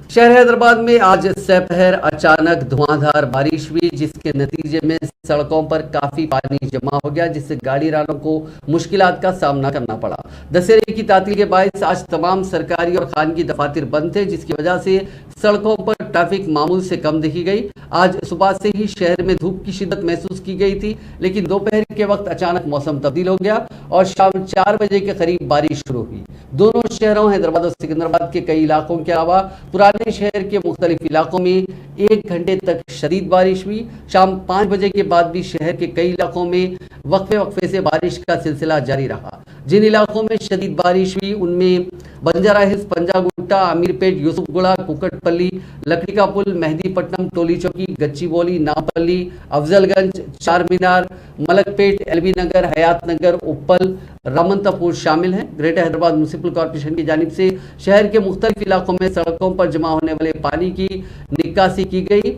शहर हैदराबाद में आज दोपहर अचानक धुआंधार बारिश हुई, जिसके नतीजे में सड़कों पर काफी पानी जमा हो गया, जिससे गाड़ी वालों को मुश्किलात का सामना करना पड़ा। दशहरे की तातील के बायस आज तमाम सरकारी और खानगी दफातर बंद थे, जिसकी वजह से सड़कों पर ट्रैफिक मामूल से कम देखी गई। आज सुबह से ही शहर में धूप की शिद्दत महसूस की गई थी, लेकिन दोपहर के वक्त अचानक मौसम तब्दील हो गया और शाम 4 बजे के करीब बारिश शुरू हुई। दोनों शहरों हैदराबाद और सिकंदराबाद के कई इलाकों के अलावा पुराने शहर के मुख्तलिफ इलाकों में 1 घंटे तक शदीद बारिश हुई। शाम 5 बजे के बाद भी शहर के कई इलाकों में वक्फे से बारिश का सिलसिला जारी रहा। जिन इलाकों में शदीद बारिश हुई उनमें बंजारा हिल्स, पंजागुट्टा, अमीरपेट, यूसुफगुड़ा, कुकटपल्ली, लकड़ी का पुल, मेहदीपट्टनम, टोली चौकी, गच्चीबौली, नापल्ली, अफजलगंज, चार मीनार, मलकपेट, एलबी नगर, हयात नगर, उप्पल, रामंतापुर शामिल हैं। ग्रेटर हैदराबाद म्युनिसिपल कॉर्पोरेशन की जानिब से शहर के मुख्तलिफ इलाकों में सड़कों पर जमा होने वाले पानी की निकासी की गई।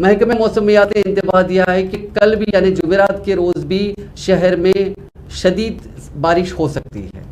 महकमे मौसमियात ने इंतबाह दिया है कि कल भी यानी जुमेरात के रोज भी शहर में शदीद बारिश हो सकती है।